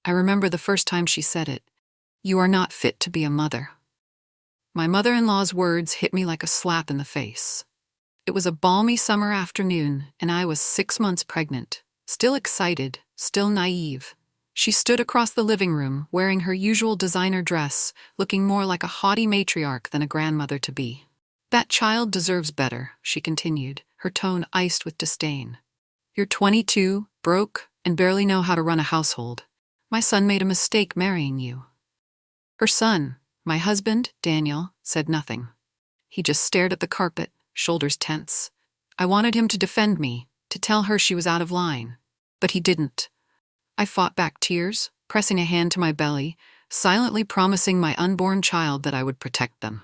I remember the first time she said it. "You are not fit to be a mother." My mother-in-law's words hit me like a slap in the face. It was a balmy summer afternoon, and I was 6 months pregnant, still excited, still naive. She stood across the living room, wearing her usual designer dress, looking more like a haughty matriarch than a grandmother-to-be. "That child deserves better," she continued, her tone iced with disdain. "You're 22, broke, and barely know how to run a household. My son made a mistake marrying you." Her son, my husband, Daniel, said nothing. He just stared at the carpet, shoulders tense. I wanted him to defend me, to tell her she was out of line. But he didn't. I fought back tears, pressing a hand to my belly, silently promising my unborn child that I would protect them.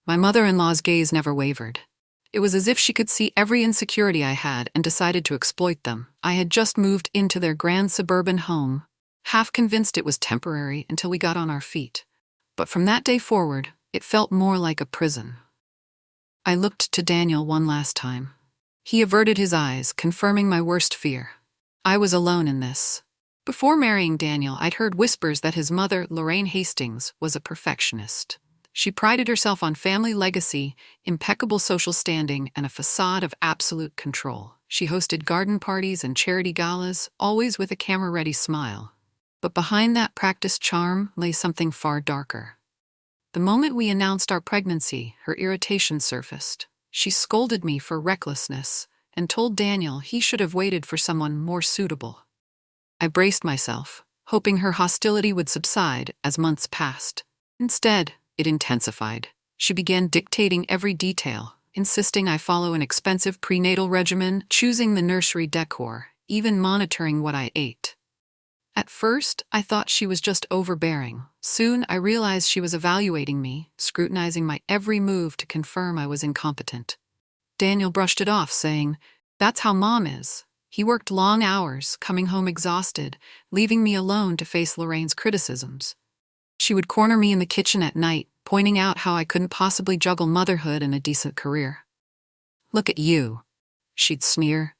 My mother-in-law's gaze never wavered. It was as if she could see every insecurity I had and decided to exploit them. I had just moved into their grand suburban home, half convinced it was temporary until we got on our feet. But from that day forward, it felt more like a prison. I looked to Daniel one last time. He averted his eyes, confirming my worst fear. I was alone in this. Before marrying Daniel, I'd heard whispers that his mother, Lorraine Hastings, was a perfectionist. She prided herself on family legacy, impeccable social standing, and a facade of absolute control. She hosted garden parties and charity galas, always with a camera-ready smile. But behind that practiced charm lay something far darker. The moment we announced our pregnancy, her irritation surfaced. She scolded me for recklessness and told Daniel he should have waited for someone more suitable. I braced myself, hoping her hostility would subside as months passed. Instead, it intensified. She began dictating every detail, insisting I follow an expensive prenatal regimen, choosing the nursery decor, even monitoring what I ate. At first, I thought she was just overbearing. Soon, I realized she was evaluating me, scrutinizing my every move to confirm I was incompetent. Daniel brushed it off, saying, "That's how Mom is." He worked long hours, coming home exhausted, leaving me alone to face Lorraine's criticisms. She would corner me in the kitchen at night, pointing out how I couldn't possibly juggle motherhood and a decent career. "Look at you," she'd sneer.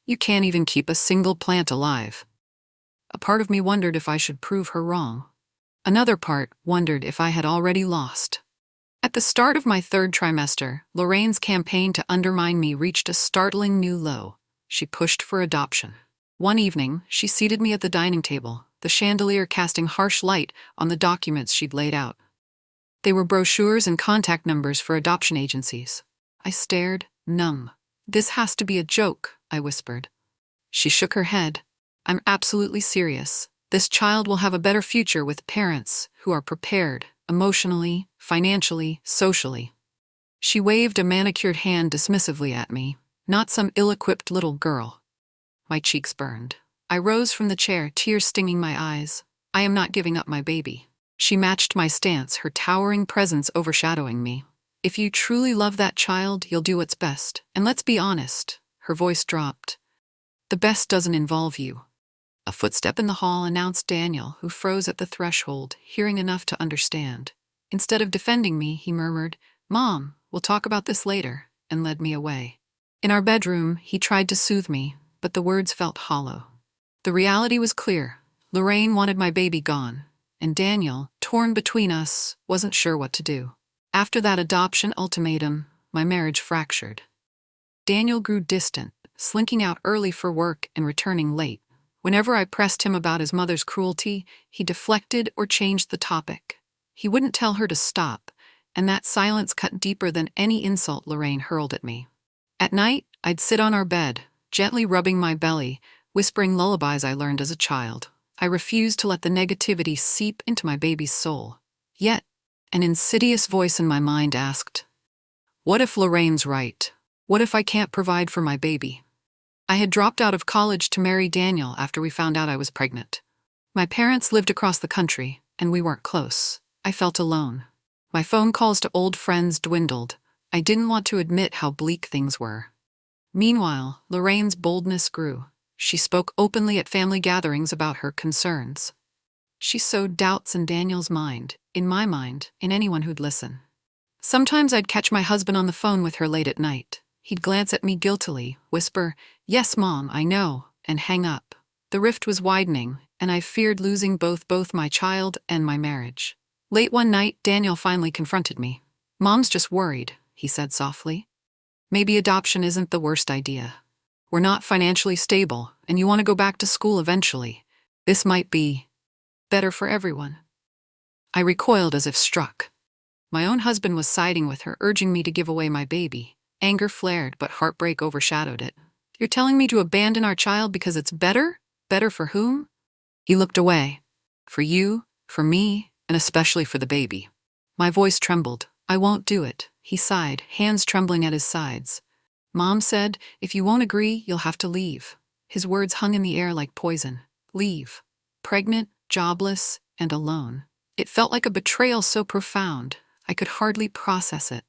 "You can't even keep a single plant alive." A part of me wondered if I should prove her wrong. Another part wondered if I had already lost. At the start of my 3rd trimester, Lorraine's campaign to undermine me reached a startling new low. She pushed for adoption. One evening, she seated me at the dining table, the chandelier casting harsh light on the documents she'd laid out. They were brochures and contact numbers for adoption agencies. I stared, numb. "This has to be a joke," I whispered. She shook her head. "I'm absolutely serious. This child will have a better future with parents who are prepared, emotionally, financially, socially." She waved a manicured hand dismissively at me, not some ill-equipped little girl. My cheeks burned. I rose from the chair, tears stinging my eyes. "I am not giving up my baby." She matched my stance, her towering presence overshadowing me. "If you truly love that child, you'll do what's best. And let's be honest," her voice dropped, "the best doesn't involve you." A footstep in the hall announced Daniel, who froze at the threshold, hearing enough to understand. Instead of defending me, he murmured, "Mom, we'll talk about this later," and led me away. In our bedroom, he tried to soothe me, but the words felt hollow. The reality was clear. Lorraine wanted my baby gone, and Daniel, torn between us, wasn't sure what to do. After that adoption ultimatum, my marriage fractured. Daniel grew distant, slinking out early for work and returning late. Whenever I pressed him about his mother's cruelty, he deflected or changed the topic. He wouldn't tell her to stop, and that silence cut deeper than any insult Lorraine hurled at me. At night, I'd sit on our bed, gently rubbing my belly, whispering lullabies I learned as a child. I refused to let the negativity seep into my baby's soul. Yet, an insidious voice in my mind asked, "What if Lorraine's right? What if I can't provide for my baby?" I had dropped out of college to marry Daniel after we found out I was pregnant. My parents lived across the country, and we weren't close. I felt alone. My phone calls to old friends dwindled. I didn't want to admit how bleak things were. Meanwhile, Lorraine's boldness grew. She spoke openly at family gatherings about her concerns. She sowed doubts in Daniel's mind, in my mind, in anyone who'd listen. Sometimes I'd catch my husband on the phone with her late at night. He'd glance at me guiltily, whisper, "Yes, Mom, I know," and hang up. The rift was widening, and I feared losing both my child and my marriage. Late one night, Daniel finally confronted me. "Mom's just worried," he said softly. "Maybe adoption isn't the worst idea. We're not financially stable, and you want to go back to school eventually. This might be better for everyone." I recoiled as if struck. My own husband was siding with her, urging me to give away my baby. Anger flared, but heartbreak overshadowed it. "You're telling me to abandon our child because it's better? Better for whom?" He looked away. "For you, for me, and especially for the baby." My voice trembled. "I won't do it," he sighed, hands trembling at his sides. "Mom said, if you won't agree, you'll have to leave." His words hung in the air like poison. Leave. Pregnant, jobless, and alone. It felt like a betrayal so profound, I could hardly process it.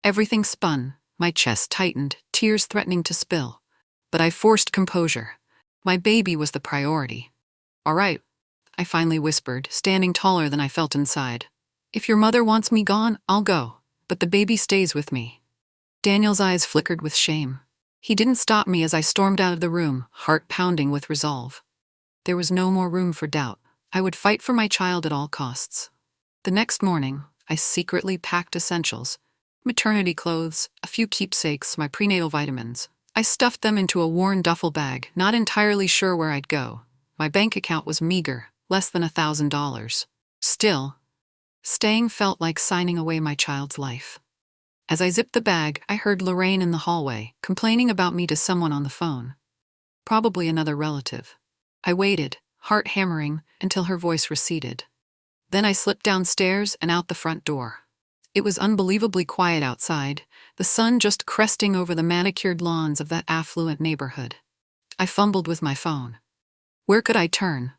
Everything spun, my chest tightened, tears threatening to spill. But I forced composure. My baby was the priority. "All right," I finally whispered, standing taller than I felt inside. "If your mother wants me gone, I'll go, but the baby stays with me." Daniel's eyes flickered with shame. He didn't stop me as I stormed out of the room, heart pounding with resolve. There was no more room for doubt. I would fight for my child at all costs. The next morning, I secretly packed essentials. Maternity clothes, a few keepsakes, my prenatal vitamins. I stuffed them into a worn duffel bag, not entirely sure where I'd go. My bank account was meager, less than $1,000. Still, staying felt like signing away my child's life. As I zipped the bag, I heard Lorraine in the hallway, complaining about me to someone on the phone. Probably another relative. I waited, heart hammering, until her voice receded. Then I slipped downstairs and out the front door. It was unbelievably quiet outside, the sun just cresting over the manicured lawns of that affluent neighborhood. I fumbled with my phone. Where could I turn?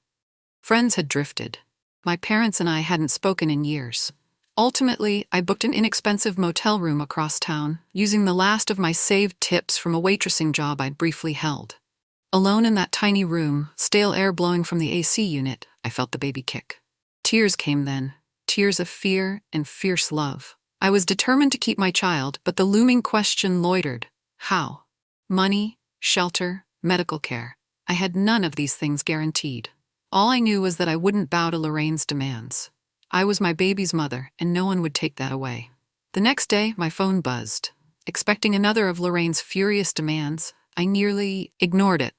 Friends had drifted. My parents and I hadn't spoken in years. Ultimately, I booked an inexpensive motel room across town, using the last of my saved tips from a waitressing job I'd briefly held. Alone in that tiny room, stale air blowing from the AC unit, I felt the baby kick. Tears came then, tears of fear and fierce love. I was determined to keep my child, but the looming question loitered. How? Money, shelter, medical care. I had none of these things guaranteed. All I knew was that I wouldn't bow to Lorraine's demands. I was my baby's mother, and no one would take that away. The next day, my phone buzzed. Expecting another of Lorraine's furious demands, I nearly ignored it.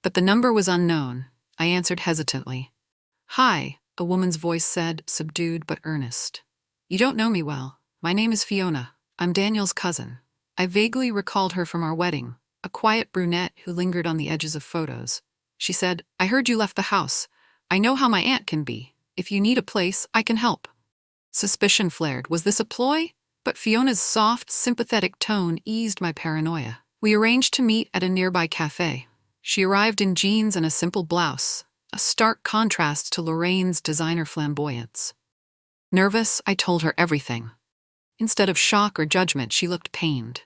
But the number was unknown. I answered hesitantly. "Hi," a woman's voice said, subdued but earnest. "You don't know me well. My name is Fiona. I'm Daniel's cousin." I vaguely recalled her from our wedding, a quiet brunette who lingered on the edges of photos. She said, "I heard you left the house. I know how my aunt can be. If you need a place, I can help." Suspicion flared. Was this a ploy? But Fiona's soft, sympathetic tone eased my paranoia. We arranged to meet at a nearby cafe. She arrived in jeans and a simple blouse, a stark contrast to Lorraine's designer flamboyance. Nervous, I told her everything. Instead of shock or judgment, she looked pained.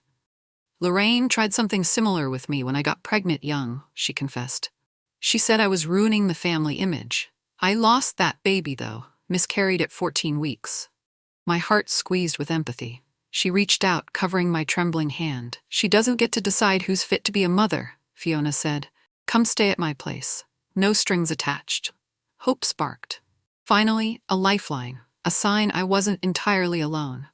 "Lorraine tried something similar with me when I got pregnant young," she confessed. "She said I was ruining the family image. I lost that baby, though, miscarried at 14 weeks. My heart squeezed with empathy. She reached out, covering my trembling hand. "She doesn't get to decide who's fit to be a mother," Fiona said. "Come stay at my place. No strings attached." Hope sparked. Finally, a lifeline, a sign I wasn't entirely alone.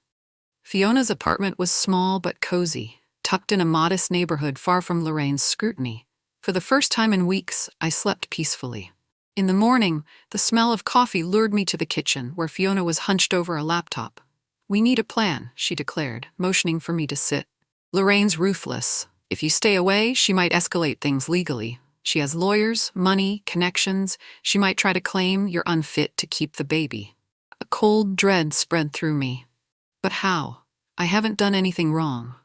Fiona's apartment was small but cozy, tucked in a modest neighborhood far from Lorraine's scrutiny. For the first time in weeks, I slept peacefully. In the morning, the smell of coffee lured me to the kitchen, where Fiona was hunched over a laptop. "We need a plan," she declared, motioning for me to sit. "Lorraine's ruthless. If you stay away, she might escalate things legally. She has lawyers, money, connections. She might try to claim you're unfit to keep the baby." A cold dread spread through me. "But how? I haven't done anything wrong."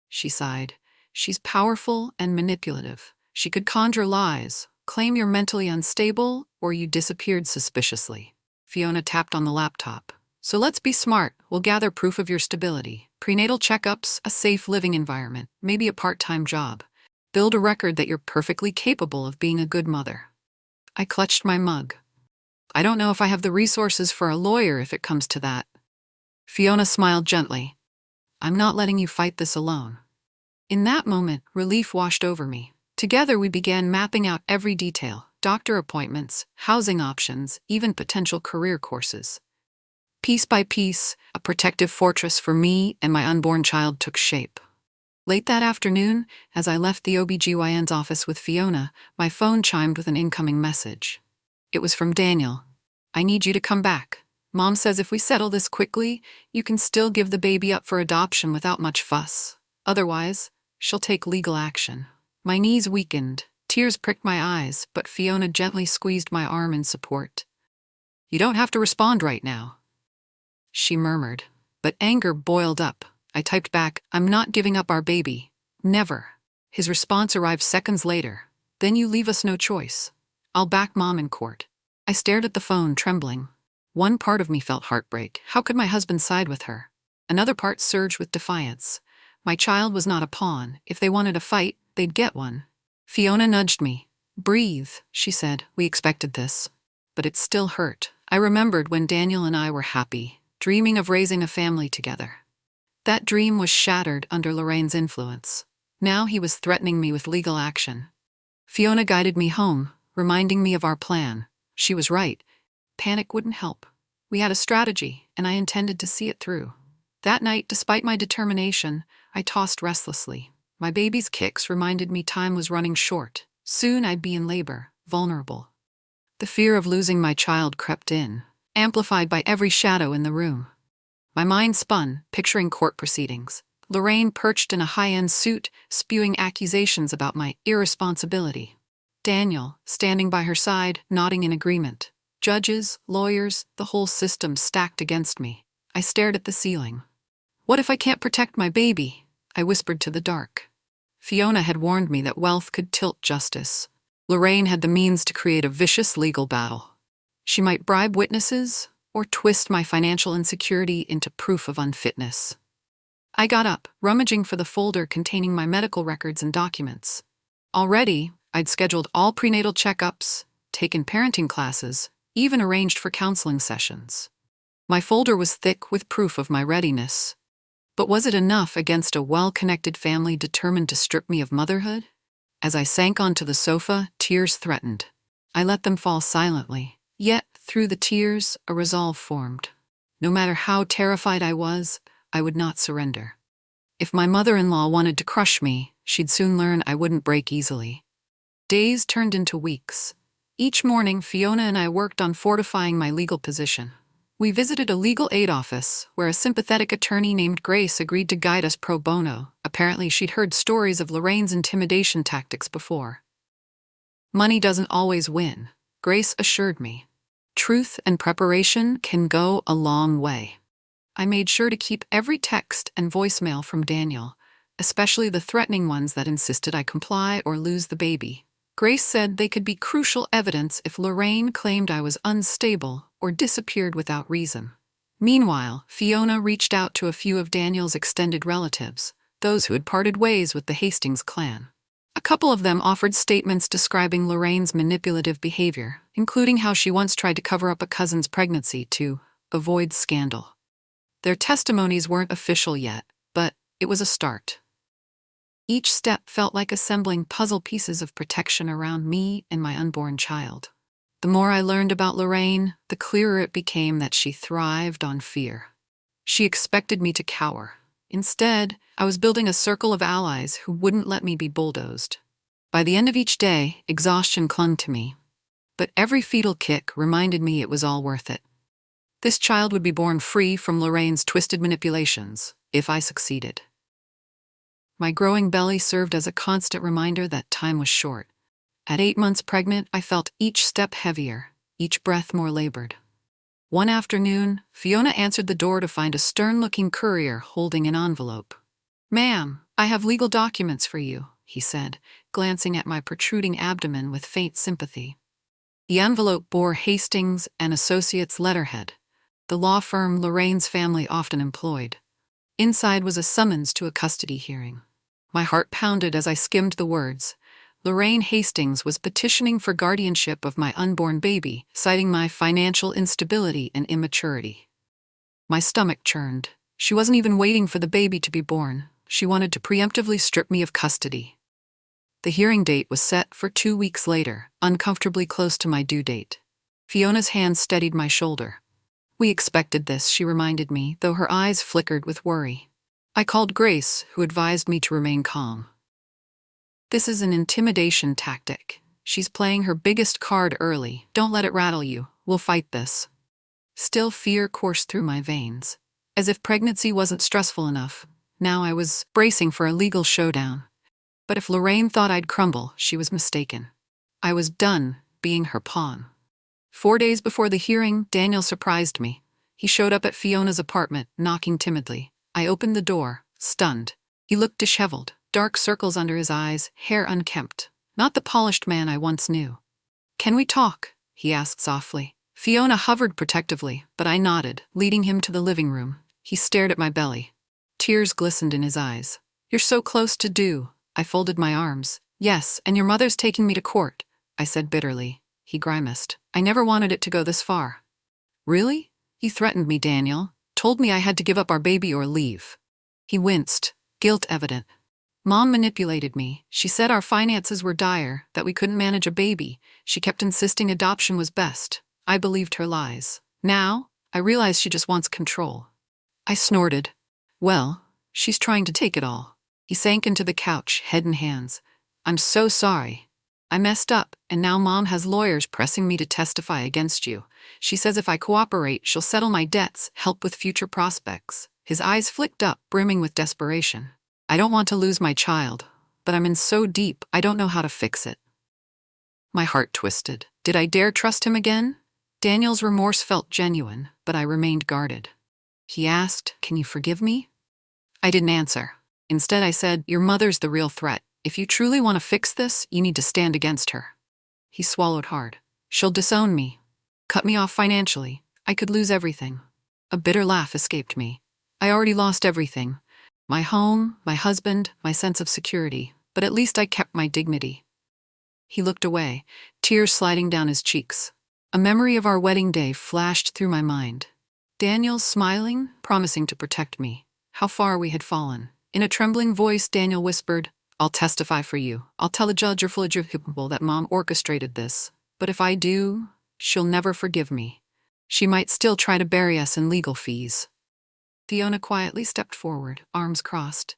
She sighed. "She's powerful and manipulative. She could conjure lies, claim you're mentally unstable, or you disappeared suspiciously." Fiona tapped on the laptop. "So let's be smart. We'll gather proof of your stability. Prenatal checkups, a safe living environment, maybe a part-time job. Build a record that you're perfectly capable of being a good mother." I clutched my mug. "I don't know if I have the resources for a lawyer if it comes to that." Fiona smiled gently. "I'm not letting you fight this alone." In that moment, relief washed over me. Together we began mapping out every detail. doctor appointments, housing options, even potential career courses. Piece by piece, a protective fortress for me and my unborn child took shape. Late that afternoon, as I left the OBGYN's office with Fiona, my phone chimed with an incoming message. It was from Daniel. "I need you to come back. Mom says if we settle this quickly, you can still give the baby up for adoption without much fuss. Otherwise, she'll take legal action." My knees weakened, tears pricked my eyes, but Fiona gently squeezed my arm in support. "You don't have to respond right now," she murmured, but anger boiled up. I typed back, "I'm not giving up our baby. Never." His response arrived seconds later. "Then you leave us no choice. I'll back Mom in court." I stared at the phone, trembling. One part of me felt heartbreak. How could my husband side with her? Another part surged with defiance. My child was not a pawn. If they wanted a fight, they'd get one. Fiona nudged me. "Breathe," she said. "We expected this." But it still hurt. I remembered when Daniel and I were happy, dreaming of raising a family together. That dream was shattered under Lorraine's influence. Now he was threatening me with legal action. Fiona guided me home, reminding me of our plan. She was right. Panic wouldn't help. We had a strategy, and I intended to see it through. That night, despite my determination, I tossed restlessly. My baby's kicks reminded me time was running short. Soon I'd be in labor, vulnerable. The fear of losing my child crept in, amplified by every shadow in the room. My mind spun, picturing court proceedings. Lorraine perched in a high-end suit, spewing accusations about my irresponsibility. Daniel, standing by her side, nodding in agreement. Judges, lawyers, the whole system stacked against me. I stared at the ceiling. "What if I can't protect my baby?" I whispered to the dark. Fiona had warned me that wealth could tilt justice. Lorraine had the means to create a vicious legal battle. She might bribe witnesses or twist my financial insecurity into proof of unfitness. I got up, rummaging for the folder containing my medical records and documents. Already, I'd scheduled all prenatal checkups, taken parenting classes, even arranged for counseling sessions. My folder was thick with proof of my readiness. But was it enough against a well-connected family determined to strip me of motherhood? As I sank onto the sofa, tears threatened. I let them fall silently. Yet, through the tears, a resolve formed. No matter how terrified I was, I would not surrender. If my mother-in-law wanted to crush me, she'd soon learn I wouldn't break easily. Days turned into weeks. Each morning, Fiona and I worked on fortifying my legal position. We visited a legal aid office, where a sympathetic attorney named Grace agreed to guide us pro bono. Apparently, she'd heard stories of Lorraine's intimidation tactics before. "Money doesn't always win," Grace assured me. "Truth and preparation can go a long way." I made sure to keep every text and voicemail from Daniel, especially the threatening ones that insisted I comply or lose the baby. Grace said they could be crucial evidence if Lorraine claimed I was unstable or disappeared without reason. Meanwhile, Fiona reached out to a few of Daniel's extended relatives, those who had parted ways with the Hastings clan. A couple of them offered statements describing Lorraine's manipulative behavior, including how she once tried to cover up a cousin's pregnancy to avoid scandal. Their testimonies weren't official yet, but it was a start. Each step felt like assembling puzzle pieces of protection around me and my unborn child. The more I learned about Lorraine, the clearer it became that she thrived on fear. She expected me to cower. Instead, I was building a circle of allies who wouldn't let me be bulldozed. By the end of each day, exhaustion clung to me. But every fetal kick reminded me it was all worth it. This child would be born free from Lorraine's twisted manipulations, if I succeeded. My growing belly served as a constant reminder that time was short. At 8 months pregnant, I felt each step heavier, each breath more labored. One afternoon, Fiona answered the door to find a stern-looking courier holding an envelope. "Ma'am, I have legal documents for you," he said, glancing at my protruding abdomen with faint sympathy. The envelope bore Hastings and Associates letterhead, the law firm Lorraine's family often employed. Inside was a summons to a custody hearing. My heart pounded as I skimmed the words. Lorraine Hastings was petitioning for guardianship of my unborn baby, citing my financial instability and immaturity. My stomach churned. She wasn't even waiting for the baby to be born. She wanted to preemptively strip me of custody. The hearing date was set for 2 weeks later, uncomfortably close to my due date. Fiona's hand steadied my shoulder. We expected this, she reminded me, though her eyes flickered with worry. I called Grace, who advised me to remain calm. This is an intimidation tactic. She's playing her biggest card early. Don't let it rattle you. We'll fight this. Still, fear coursed through my veins. As if pregnancy wasn't stressful enough, now I was bracing for a legal showdown. But if Lorraine thought I'd crumble, she was mistaken. I was done being her pawn. 4 days before the hearing, Daniel surprised me. He showed up at Fiona's apartment, knocking timidly. I opened the door, stunned. He looked disheveled, dark circles under his eyes, hair unkempt. Not the polished man I once knew. "Can we talk?" he asked softly. Fiona hovered protectively, but I nodded, leading him to the living room. He stared at my belly. Tears glistened in his eyes. "You're so close to due." I folded my arms. "Yes, and your mother's taking me to court," I said bitterly. He grimaced. "I never wanted it to go this far." "Really?" "He threatened me, Daniel. Told me I had to give up our baby or leave." He winced, guilt evident. "Mom manipulated me. She said our finances were dire, that we couldn't manage a baby. She kept insisting adoption was best. I believed her lies. Now, I realize she just wants control." I snorted. "Well, she's trying to take it all." He sank into the couch, head in hands. "I'm so sorry. I messed up, and now Mom has lawyers pressing me to testify against you. She says if I cooperate, she'll settle my debts, help with future prospects." His eyes flicked up, brimming with desperation. "I don't want to lose my child, but I'm in so deep, I don't know how to fix it." My heart twisted. Did I dare trust him again? Daniel's remorse felt genuine, but I remained guarded. He asked, "Can you forgive me?" I didn't answer. Instead, I said, "Your mother's the real threat. If you truly want to fix this, you need to stand against her." He swallowed hard. "She'll disown me, cut me off financially. I could lose everything." A bitter laugh escaped me. I already lost everything. My home, my husband, my sense of security. But at least I kept my dignity. He looked away, tears sliding down his cheeks. A memory of our wedding day flashed through my mind. Daniel smiling, promising to protect me. How far we had fallen. In a trembling voice, Daniel whispered, "I'll testify for you. I'll tell the judge or people that Mom orchestrated this. But if I do, she'll never forgive me. She might still try to bury us in legal fees." Fiona quietly stepped forward, arms crossed.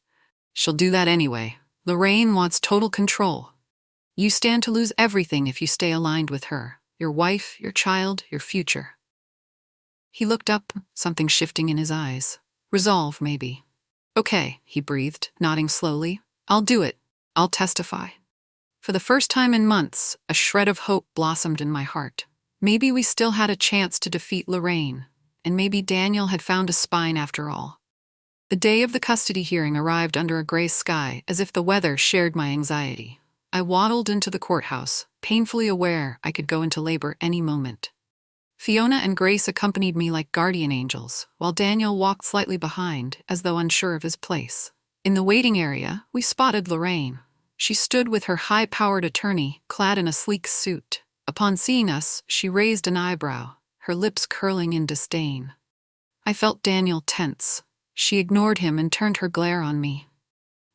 "She'll do that anyway. Lorraine wants total control. You stand to lose everything if you stay aligned with her. Your wife, your child, your future." He looked up, something shifting in his eyes. Resolve, maybe. "Okay," he breathed, nodding slowly. "I'll do it. I'll testify." For the first time in months, a shred of hope blossomed in my heart. Maybe we still had a chance to defeat Lorraine, and maybe Daniel had found a spine after all. The day of the custody hearing arrived under a gray sky, as if the weather shared my anxiety. I waddled into the courthouse, painfully aware I could go into labor any moment. Fiona and Grace accompanied me like guardian angels, while Daniel walked slightly behind, as though unsure of his place. In the waiting area, we spotted Lorraine. She stood with her high-powered attorney, clad in a sleek suit. Upon seeing us, she raised an eyebrow, her lips curling in disdain. I felt Daniel tense. She ignored him and turned her glare on me.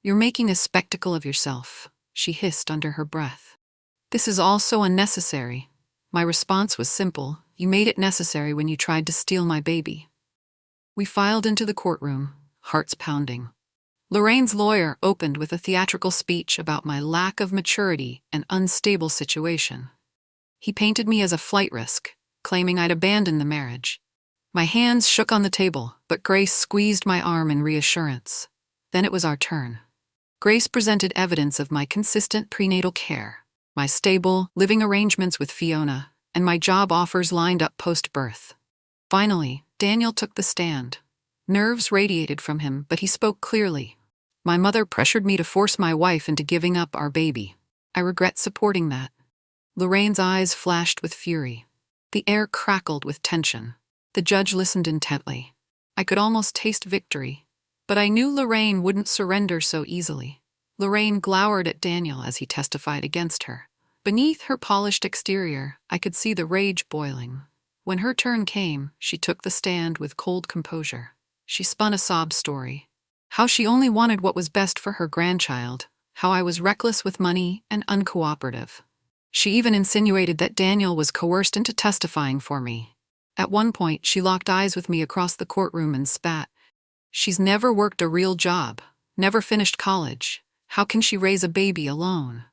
"You're making a spectacle of yourself," she hissed under her breath. "This is all so unnecessary." My response was simple. "You made it necessary when you tried to steal my baby." We filed into the courtroom, hearts pounding. Lorraine's lawyer opened with a theatrical speech about my lack of maturity and unstable situation. He painted me as a flight risk, claiming I'd abandoned the marriage. My hands shook on the table, but Grace squeezed my arm in reassurance. Then it was our turn. Grace presented evidence of my consistent prenatal care, my stable, living arrangements with Fiona, and my job offers lined up post-birth. Finally, Daniel took the stand. Nerves radiated from him, but he spoke clearly. "My mother pressured me to force my wife into giving up our baby. I regret supporting that." Lorraine's eyes flashed with fury. The air crackled with tension. The judge listened intently. I could almost taste victory, but I knew Lorraine wouldn't surrender so easily. Lorraine glowered at Daniel as he testified against her. Beneath her polished exterior, I could see the rage boiling. When her turn came, she took the stand with cold composure. She spun a sob story. How she only wanted what was best for her grandchild. how I was reckless with money and uncooperative. She even insinuated that Daniel was coerced into testifying for me. At one point, she locked eyes with me across the courtroom and spat. "She's never worked a real job, never finished college. How can she raise a baby alone?"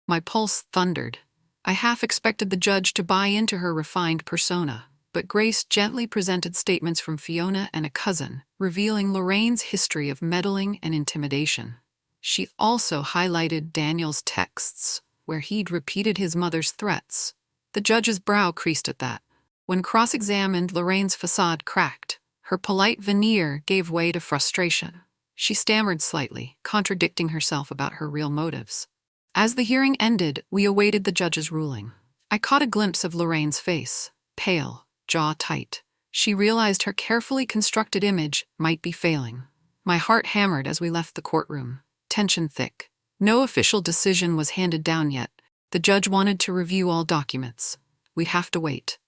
My pulse thundered. I half expected the judge to buy into her refined persona, but Grace gently presented statements from Fiona and a cousin, revealing Lorraine's history of meddling and intimidation. She also highlighted Daniel's texts, where he'd repeated his mother's threats. The judge's brow creased at that. When cross-examined, Lorraine's facade cracked. Her polite veneer gave way to frustration. She stammered slightly, contradicting herself about her real motives. As the hearing ended, we awaited the judge's ruling. I caught a glimpse of Lorraine's face, pale, jaw tight. She realized her carefully constructed image might be failing. My heart hammered as we left the courtroom, tension thick. No official decision was handed down yet. The judge wanted to review all documents. We'd have to wait.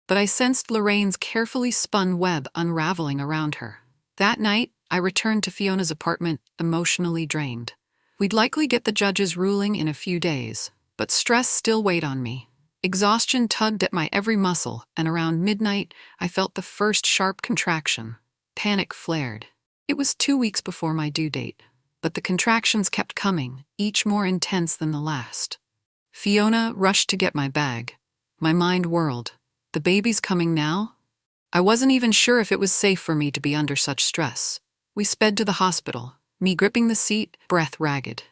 But I sensed Lorraine's carefully spun web unraveling around her. That night, I returned to Fiona's apartment, emotionally drained. We'd likely get the judge's ruling in a few days, but stress still weighed on me. Exhaustion tugged at my every muscle, and around midnight, I felt the first sharp contraction. Panic flared. It was 2 weeks before my due date, but the contractions kept coming, each more intense than the last. Fiona rushed to get my bag. My mind whirled. The baby's coming now? I wasn't even sure if it was safe for me to be under such stress. We sped to the hospital, me gripping the seat, breath ragged.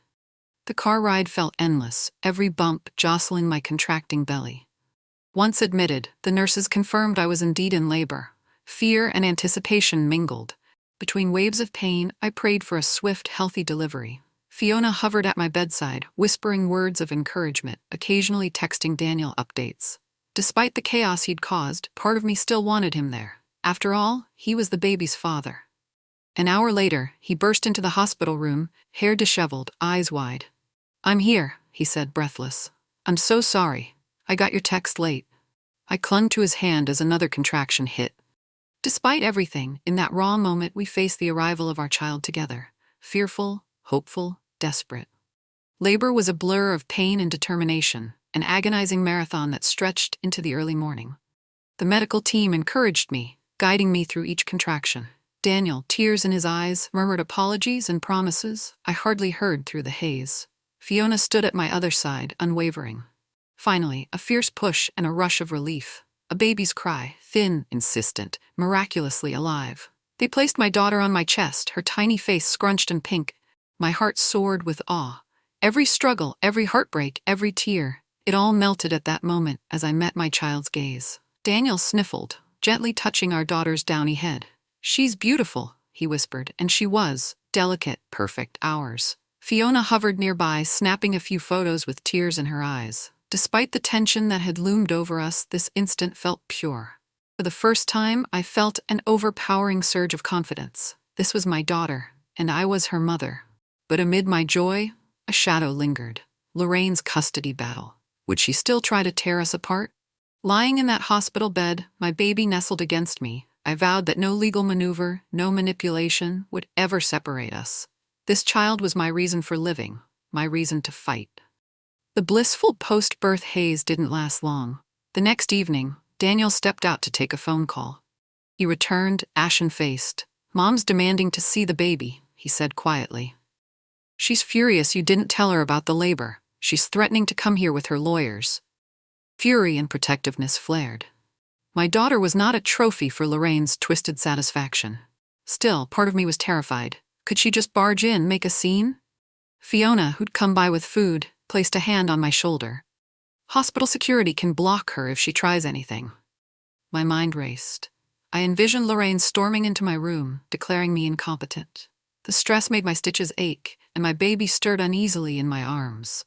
The car ride felt endless, every bump jostling my contracting belly. Once admitted, the nurses confirmed I was indeed in labor. Fear and anticipation mingled. Between waves of pain, I prayed for a swift, healthy delivery. Fiona hovered at my bedside, whispering words of encouragement, occasionally texting Daniel updates. Despite the chaos he'd caused, part of me still wanted him there. After all, he was the baby's father. An hour later, he burst into the hospital room, hair disheveled, eyes wide. "I'm here," he said, breathless. "I'm so sorry. I got your text late." I clung to his hand as another contraction hit. Despite everything, in that raw moment we faced the arrival of our child together. Fearful, hopeful, desperate. Labor was a blur of pain and determination, an agonizing marathon that stretched into the early morning. The medical team encouraged me, guiding me through each contraction. Daniel, tears in his eyes, murmured apologies and promises I hardly heard through the haze. Fiona stood at my other side, unwavering. Finally, a fierce push and a rush of relief. A baby's cry, thin, insistent, miraculously alive. They placed my daughter on my chest, her tiny face scrunched and pink. My heart soared with awe. Every struggle, every heartbreak, every tear, it all melted at that moment as I met my child's gaze. Daniel sniffled, gently touching our daughter's downy head. "She's beautiful," he whispered, and she was, delicate, perfect, ours. Fiona hovered nearby, snapping a few photos with tears in her eyes. Despite the tension that had loomed over us, this instant felt pure. For the first time, I felt an overpowering surge of confidence. This was my daughter, and I was her mother. But amid my joy, a shadow lingered. Lorraine's custody battle. Would she still try to tear us apart? Lying in that hospital bed, my baby nestled against me, I vowed that no legal maneuver, no manipulation would ever separate us. This child was my reason for living, my reason to fight. The blissful post-birth haze didn't last long. The next evening, Daniel stepped out to take a phone call. He returned, ashen-faced. "Mom's demanding to see the baby," he said quietly. "She's furious you didn't tell her about the labor. She's threatening to come here with her lawyers." Fury and protectiveness flared. My daughter was not a trophy for Lorraine's twisted satisfaction. Still, part of me was terrified. Could she just barge in, make a scene? Fiona, who'd come by with food, placed a hand on my shoulder. Hospital security can block her if she tries anything. My mind raced. I envisioned Lorraine storming into my room, declaring me incompetent. The stress made my stitches ache, and my baby stirred uneasily in my arms.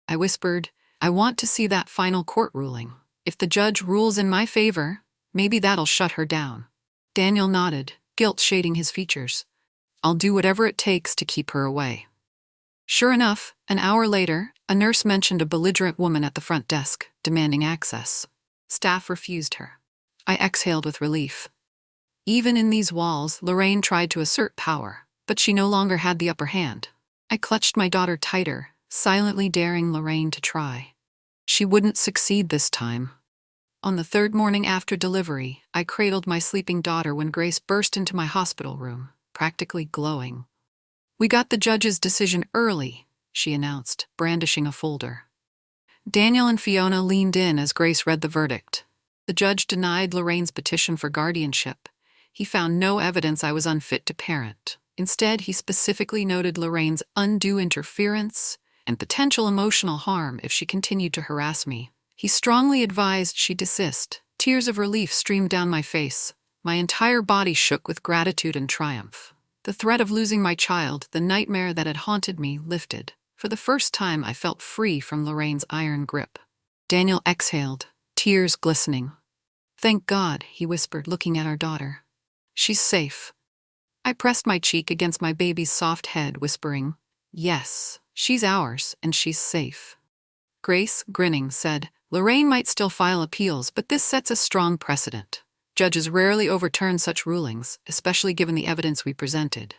I whispered, "I want to see that final court ruling. If the judge rules in my favor, maybe that'll shut her down." Daniel nodded, guilt shading his features. "I'll do whatever it takes to keep her away." Sure enough, an hour later, a nurse mentioned a belligerent woman at the front desk, demanding access. Staff refused her. I exhaled with relief. Even in these walls, Lorraine tried to assert power, but she no longer had the upper hand. I clutched my daughter tighter, silently daring Lorraine to try. She wouldn't succeed this time. On the third morning after delivery, I cradled my sleeping daughter when Grace burst into my hospital room, practically glowing. "We got the judge's decision early," she announced, brandishing a folder. Daniel and Fiona leaned in as Grace read the verdict. The judge denied Lorraine's petition for guardianship. He found no evidence I was unfit to parent. Instead, he specifically noted Lorraine's undue interference and potential emotional harm if she continued to harass me. He strongly advised she desist. Tears of relief streamed down my face. My entire body shook with gratitude and triumph. The threat of losing my child, the nightmare that had haunted me, lifted. For the first time, I felt free from Lorraine's iron grip. Daniel exhaled, tears glistening. "Thank God," he whispered, looking at our daughter. "She's safe." I pressed my cheek against my baby's soft head, whispering, "Yes, she's ours, and she's safe." Grace, grinning, said, "Lorraine might still file appeals, but this sets a strong precedent. Judges rarely overturn such rulings, especially given the evidence we presented."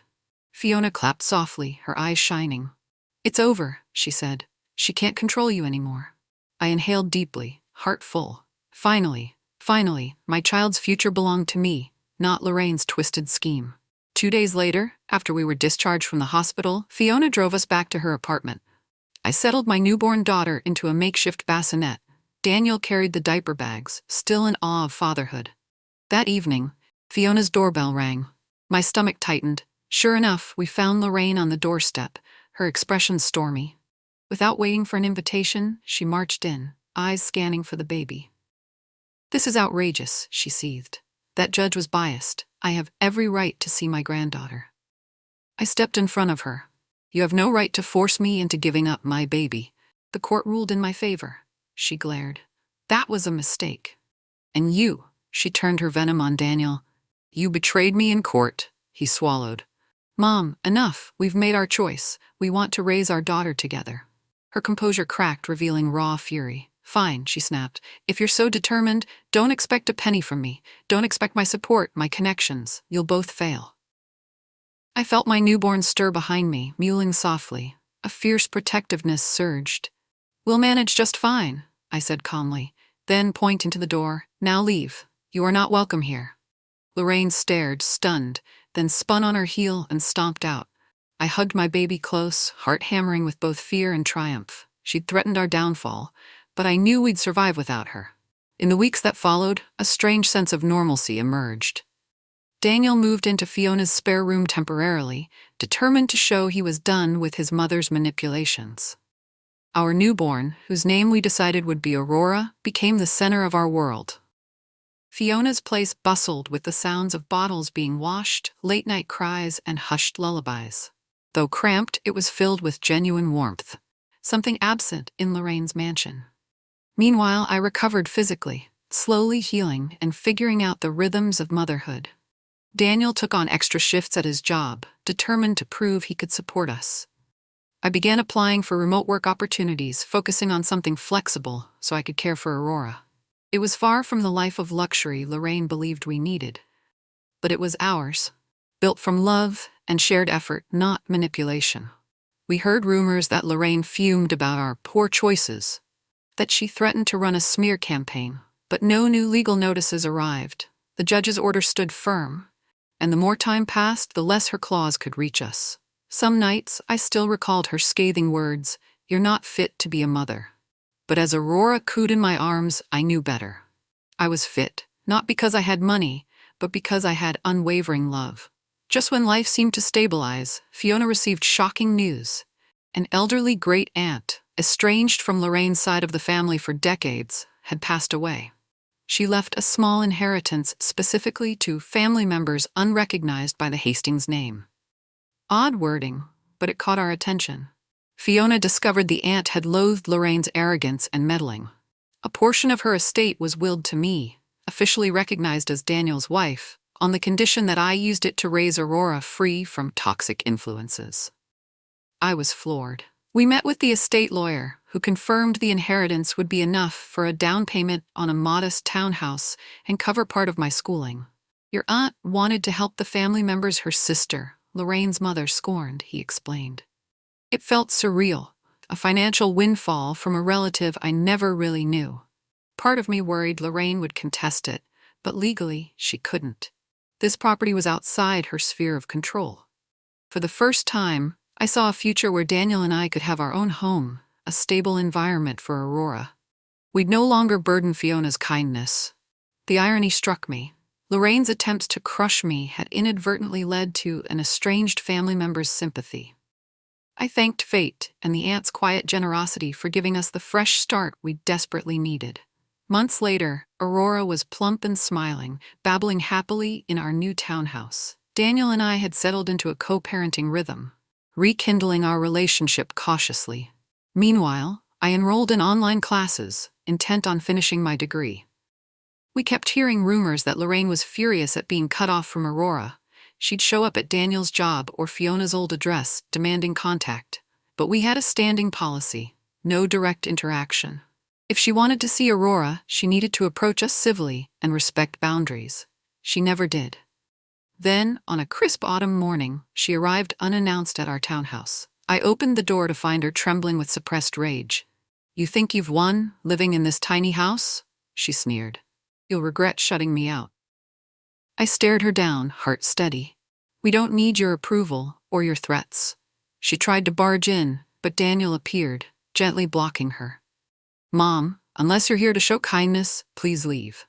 Fiona clapped softly, her eyes shining. "It's over," she said. "She can't control you anymore." I inhaled deeply, heart full. Finally, my child's future belonged to me, not Lorraine's twisted scheme. 2 days later, after we were discharged from the hospital, Fiona drove us back to her apartment. I settled my newborn daughter into a makeshift bassinet. Daniel carried the diaper bags, still in awe of fatherhood. That evening, Fiona's doorbell rang. My stomach tightened. Sure enough, we found Lorraine on the doorstep, her expression stormy. Without waiting for an invitation, she marched in, eyes scanning for the baby. "This is outrageous," she seethed. "That judge was biased. I have every right to see my granddaughter." I stepped in front of her. "You have no right to force me into giving up my baby. The court ruled in my favor," she glared. "That was a mistake. And you," she turned her venom on Daniel. "You betrayed me in court," he swallowed. "Mom, enough. We've made our choice. We want to raise our daughter together." Her composure cracked, revealing raw fury. "Fine," she snapped. "If you're so determined, don't expect a penny from me. Don't expect my support, my connections. You'll both fail." I felt my newborn stir behind me, mewling softly. A fierce protectiveness surged. "We'll manage just fine," I said calmly. Then, pointing to the door, "Now leave. You are not welcome here." Lorraine stared, stunned, then spun on her heel and stomped out. I hugged my baby close, heart hammering with both fear and triumph. She'd threatened our downfall, but I knew we'd survive without her. In the weeks that followed, a strange sense of normalcy emerged. Daniel moved into Fiona's spare room temporarily, determined to show he was done with his mother's manipulations. Our newborn, whose name we decided would be Aurora, became the center of our world. Fiona's place bustled with the sounds of bottles being washed, late-night cries, and hushed lullabies. Though cramped, it was filled with genuine warmth, something absent in Lorraine's mansion. Meanwhile, I recovered physically, slowly healing and figuring out the rhythms of motherhood. Daniel took on extra shifts at his job, determined to prove he could support us. I began applying for remote work opportunities, focusing on something flexible so I could care for Aurora. It was far from the life of luxury Lorraine believed we needed, but it was ours, built from love and shared effort, not manipulation. We heard rumors that Lorraine fumed about our poor choices, that she threatened to run a smear campaign, but no new legal notices arrived. The judge's order stood firm, and the more time passed, the less her claws could reach us. Some nights, I still recalled her scathing words, "You're not fit to be a mother." But as Aurora cooed in my arms, I knew better. I was fit, not because I had money, but because I had unwavering love. Just when life seemed to stabilize, Fiona received shocking news. An elderly great-aunt, estranged from Lorraine's side of the family for decades, had passed away. She left a small inheritance specifically to family members unrecognized by the Hastings name. Odd wording, but it caught our attention. Fiona discovered the aunt had loathed Lorraine's arrogance and meddling. A portion of her estate was willed to me, officially recognized as Daniel's wife, on the condition that I used it to raise Aurora free from toxic influences. I was floored. We met with the estate lawyer, who confirmed the inheritance would be enough for a down payment on a modest townhouse and cover part of my schooling. "Your aunt wanted to help the family members her sister, Lorraine's mother, scorned," he explained. It felt surreal, a financial windfall from a relative I never really knew. Part of me worried Lorraine would contest it, but legally she couldn't. This property was outside her sphere of control. For the first time, I saw a future where Daniel and I could have our own home, a stable environment for Aurora. We'd no longer burden Fiona's kindness. The irony struck me. Lorraine's attempts to crush me had inadvertently led to an estranged family member's sympathy. I thanked fate and the aunt's quiet generosity for giving us the fresh start we desperately needed. Months later, Aurora was plump and smiling, babbling happily in our new townhouse. Daniel and I had settled into a co-parenting rhythm, rekindling our relationship cautiously. Meanwhile, I enrolled in online classes, intent on finishing my degree. We kept hearing rumors that Lorraine was furious at being cut off from Aurora. She'd show up at Daniel's job or Fiona's old address, demanding contact. But we had a standing policy: no direct interaction. If she wanted to see Aurora, she needed to approach us civilly and respect boundaries. She never did. Then, on a crisp autumn morning, she arrived unannounced at our townhouse. I opened the door to find her trembling with suppressed rage. "You think you've won, living in this tiny house?" she sneered. "You'll regret shutting me out." I stared her down, heart steady. "We don't need your approval or your threats." She tried to barge in, but Daniel appeared, gently blocking her. "Mom, unless you're here to show kindness, please leave."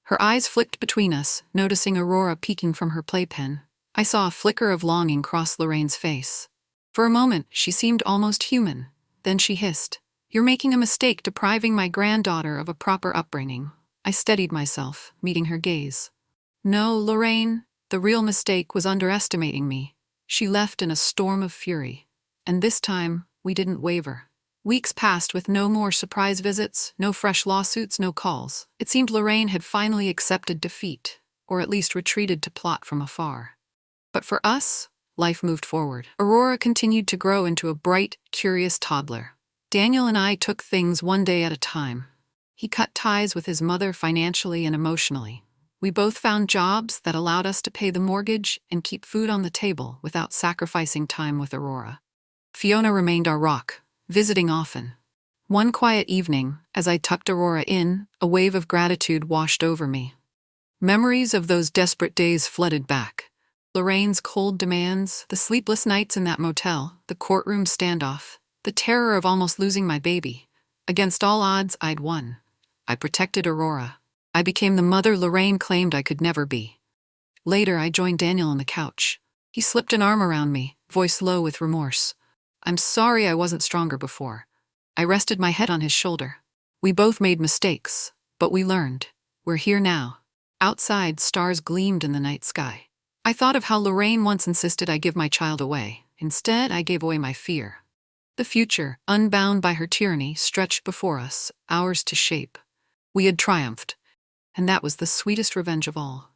Her eyes flicked between us, noticing Aurora peeking from her playpen. I saw a flicker of longing cross Lorraine's face. For a moment, she seemed almost human. Then she hissed, "You're making a mistake depriving my granddaughter of a proper upbringing." I steadied myself, meeting her gaze. "No, Lorraine, the real mistake was underestimating me." She left in a storm of fury. And this time, we didn't waver. Weeks passed with no more surprise visits, no fresh lawsuits, no calls. It seemed Lorraine had finally accepted defeat, or at least retreated to plot from afar. But for us, life moved forward. Aurora continued to grow into a bright, curious toddler. Daniel and I took things one day at a time. He cut ties with his mother financially and emotionally. We both found jobs that allowed us to pay the mortgage and keep food on the table without sacrificing time with Aurora. Fiona remained our rock, visiting often. One quiet evening, as I tucked Aurora in, a wave of gratitude washed over me. Memories of those desperate days flooded back. Lorraine's cold demands, the sleepless nights in that motel, the courtroom standoff, the terror of almost losing my baby. Against all odds, I'd won. I protected Aurora. I became the mother Lorraine claimed I could never be. Later, I joined Daniel on the couch. He slipped an arm around me, voice low with remorse. "I'm sorry I wasn't stronger before." I rested my head on his shoulder. "We both made mistakes, but we learned. We're here now." Outside, stars gleamed in the night sky. I thought of how Lorraine once insisted I give my child away. Instead, I gave away my fear. The future, unbound by her tyranny, stretched before us, ours to shape. We had triumphed, and that was the sweetest revenge of all.